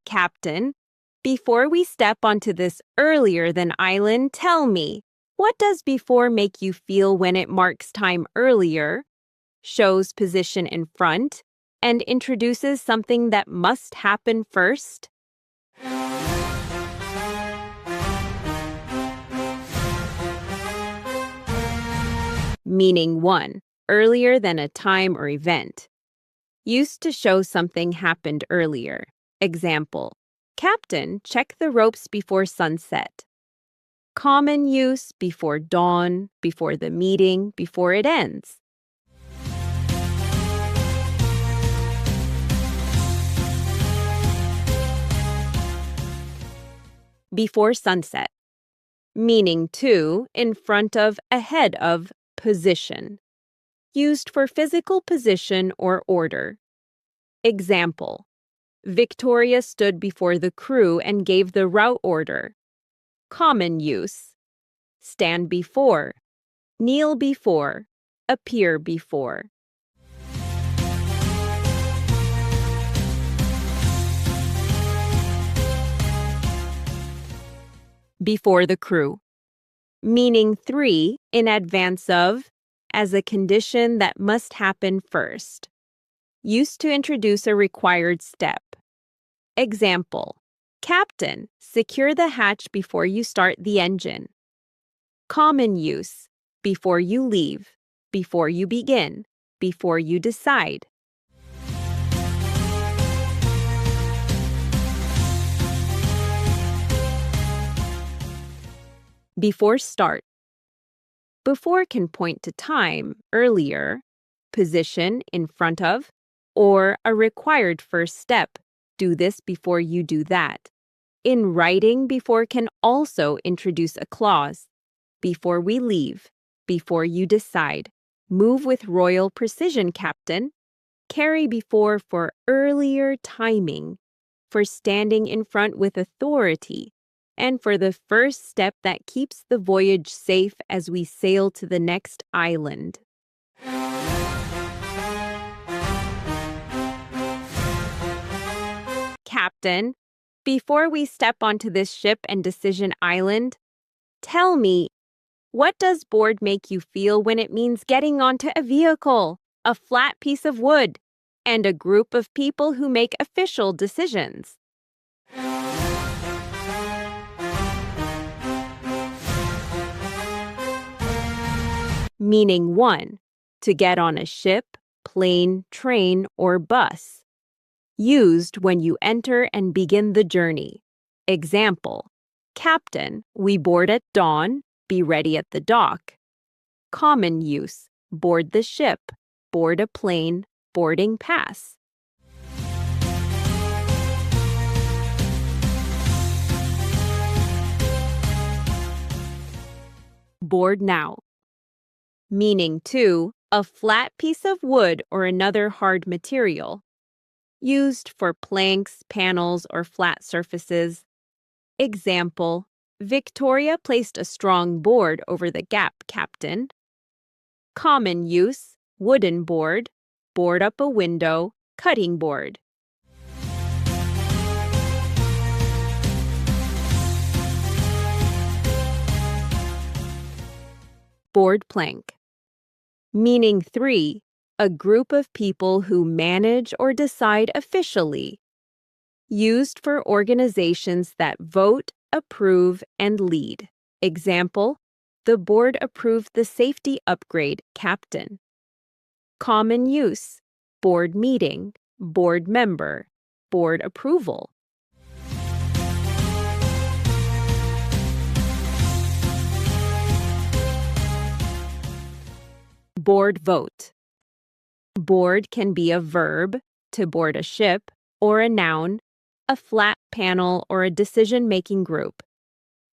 Captain. Before we step onto this earlier than island, tell me, what does before make you feel when it marks time earlier, shows position in front, and introduces something that must happen first? Meaning 1. Earlier than a time or event. Used to show something happened earlier. Example, Captain, check the ropes before sunset. Common use, before dawn, before the meeting, before it ends. Before sunset. Meaning 2, in front of, ahead of, position. Used for physical position or order. Example, Victoria stood before the crew and gave the route order. Common use. Stand before, kneel before, appear before. Before the crew. Meaning 3, in advance of, as a condition that must happen first. Used to introduce a required step. Example, Captain, secure the hatch before you start the engine. Common use, before you leave, before you begin, before you decide. Before start. Before can point to time, earlier, position, in front of, or a required first step, do this before you do that. In writing, before can also introduce a clause. Before we leave, before you decide. Move with royal precision, Captain. Carry before for earlier timing, for standing in front with authority, and for the first step that keeps the voyage safe as we sail to the next island. Captain, before we step onto this ship and Decision Island, tell me, what does board make you feel when it means getting onto a vehicle, a flat piece of wood, and a group of people who make official decisions? Meaning 1, to get on a ship, plane, train, or bus. Used when you enter and begin the journey. Example, Captain, we board at dawn, be ready at the dock. Common use, board the ship, board a plane, boarding pass. Board now. Meaning 2, a flat piece of wood or another hard material. Used for planks, panels, or flat surfaces. Example, Victoria placed a strong board over the gap, Captain. Common use, wooden board, board up a window, cutting board. Board plank. Meaning 3, a group of people who manage or decide officially. Used for organizations that vote, approve, and lead. Example, the board approved the safety upgrade, Captain. Common use, board meeting, board member, board approval. Board vote. Board can be a verb, to board a ship, or a noun, a flat panel, or a decision-making group.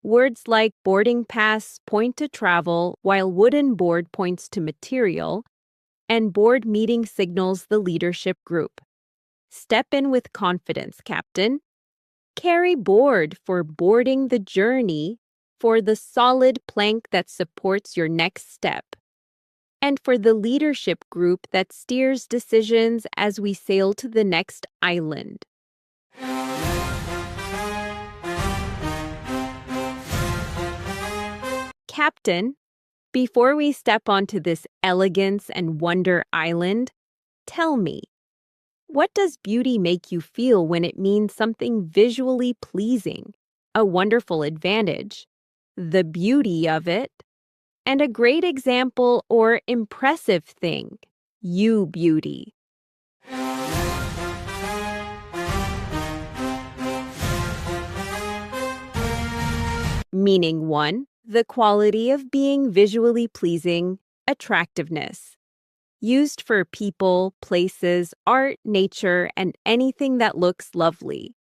Words like boarding pass point to travel, while wooden board points to material, and board meeting signals the leadership group. Step in with confidence, Captain. Carry board for boarding the journey, for the solid plank that supports your next step, and for the leadership group that steers decisions as we sail to the next island. Captain, before we step onto this elegance and wonder island, tell me, what does beauty make you feel when it means something visually pleasing, a wonderful advantage, the beauty of it, and a great example or impressive thing, you beauty? Meaning 1, the quality of being visually pleasing, attractiveness. Used for people, places, art, nature, and anything that looks lovely.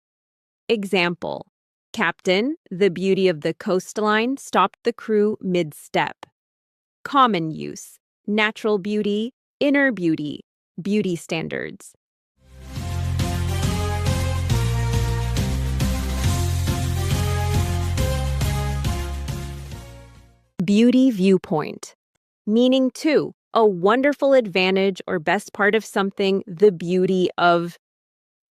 Example, Captain, the beauty of the coastline stopped the crew mid-step. Common use, natural beauty, inner beauty, beauty standards. Beauty viewpoint. Meaning 2, a wonderful advantage or best part of something, the beauty of.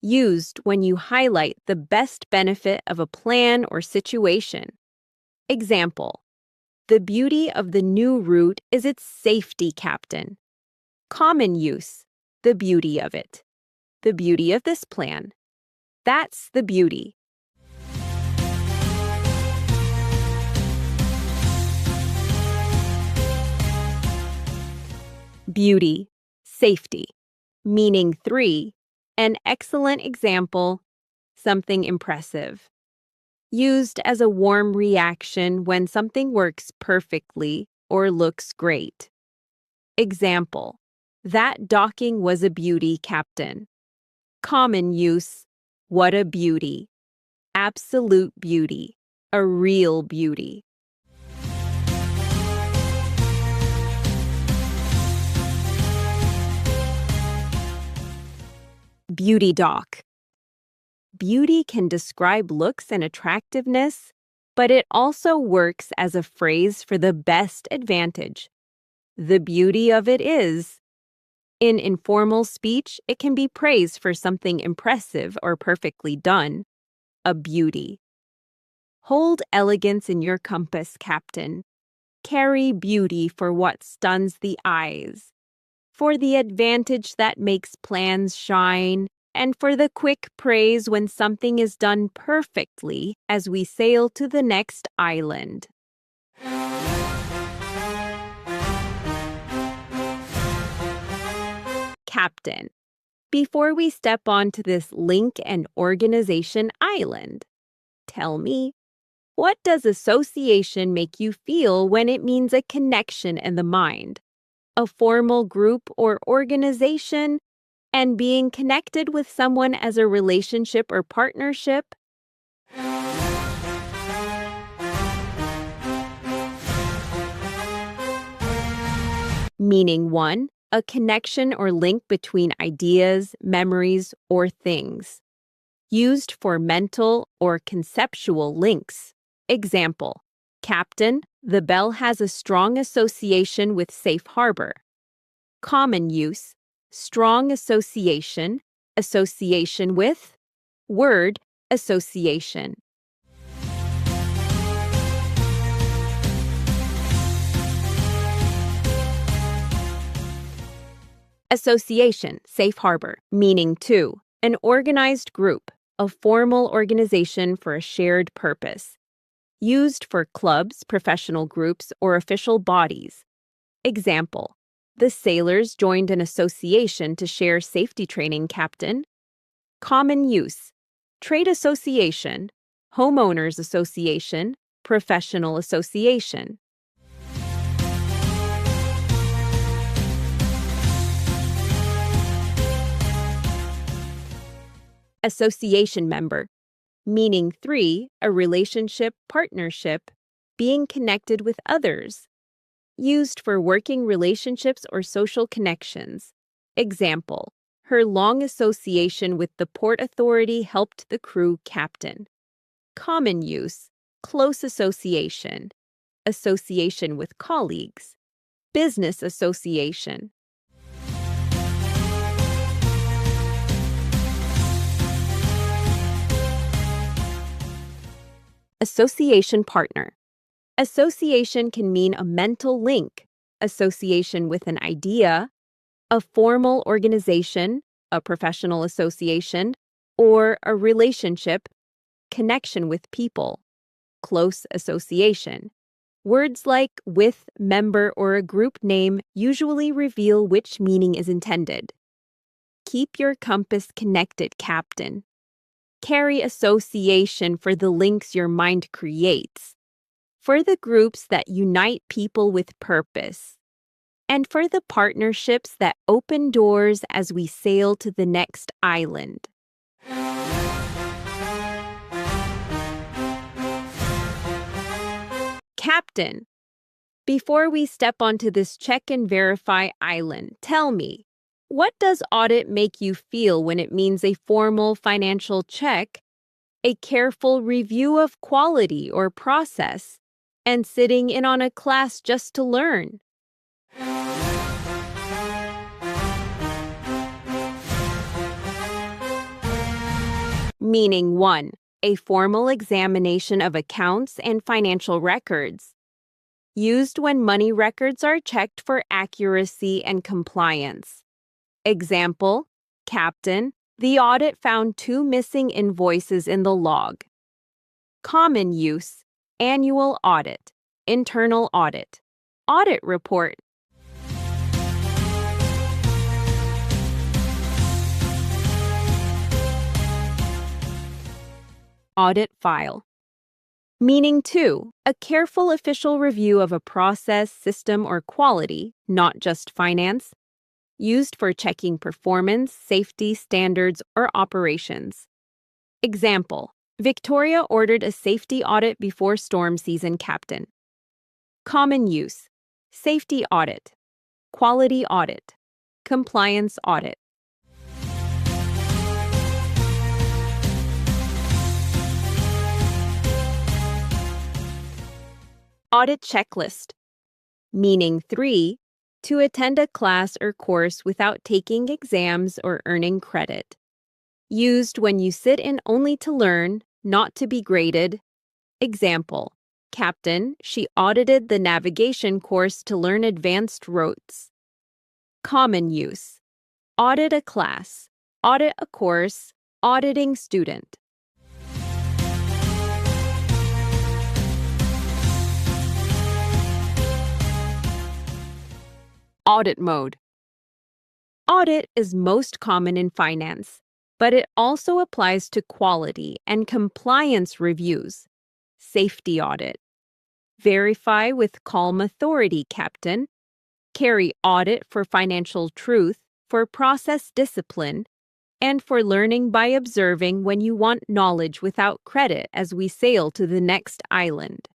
Used when you highlight the best benefit of a plan or situation. Example, the beauty of the new route is its safety, Captain. Common use, the beauty of it. The beauty of this plan. That's the beauty. Beauty, safety. Meaning 3, an excellent example, something impressive. Used as a warm reaction when something works perfectly or looks great. Example, that docking was a beauty, Captain. Common use, what a beauty. Absolute beauty, a real beauty. Beauty doc. Beauty can describe looks and attractiveness, but it also works as a phrase for the best advantage. The beauty of it is. In informal speech, it can be praise for something impressive or perfectly done. A beauty. Hold elegance in your compass, Captain. Carry beauty for what stuns the eyes. For the advantage that makes plans shine, and for the quick praise when something is done perfectly as we sail to the next island. Captain, before we step onto this link and organization island, tell me, what does association make you feel when it means a connection in the mind? A formal group or organization, and being connected with someone as a relationship or partnership? Meaning 1, a connection or link between ideas, memories, or things. Used for mental or conceptual links. Example, Captain, the bell has a strong association with safe harbor. Common use, strong association, association with, word association. Association, safe harbor, meaning 2, an organized group, a formal organization for a shared purpose. Used for clubs, professional groups, or official bodies. Example, the sailors joined an association to share safety training, Captain. Common use, trade association, homeowners association, professional association. Association member, meaning 3, a relationship, partnership, being connected with others. Used for working relationships or social connections. Example, her long association with the port authority helped the crew captain. Common use, close association, association with colleagues, business association. Association partner, Association can mean a mental link, association with an idea, a formal organization, a professional association, or a relationship, connection with people, close association. Words like with, member, or a group name usually reveal which meaning is intended. Keep your compass connected, Captain. Carry association for the links your mind creates, for the groups that unite people with purpose, and for the partnerships that open doors as we sail to the next island. Captain, before we step onto this check and verify island, tell me, what does audit make you feel when it means a formal financial check, a careful review of quality or process, and sitting in on a class just to learn? Meaning 1. A formal examination of accounts and financial records. Used when money records are checked for accuracy and compliance. Example, Captain, the audit found 2 missing invoices in the log. Common use, annual audit, internal audit, audit report. Audit file. Meaning 2, a careful official review of a process, system, or quality, not just finance, used for checking performance, safety, standards, or operations. Example, Victoria ordered a safety audit before storm season, Captain. Common use, safety audit, quality audit, compliance audit. Audit checklist. Meaning 3, to attend a class or course without taking exams or earning credit. Used when you sit in only to learn, not to be graded. Example, Captain, she audited the navigation course to learn advanced routes. Common use, audit a class, audit a course, auditing student. Audit mode. Audit is most common in finance, but it also applies to quality and compliance reviews. Safety audit. Verify with calm authority, Captain. Carry audit for financial truth, for process discipline, and for learning by observing when you want knowledge without credit as we sail to the next island.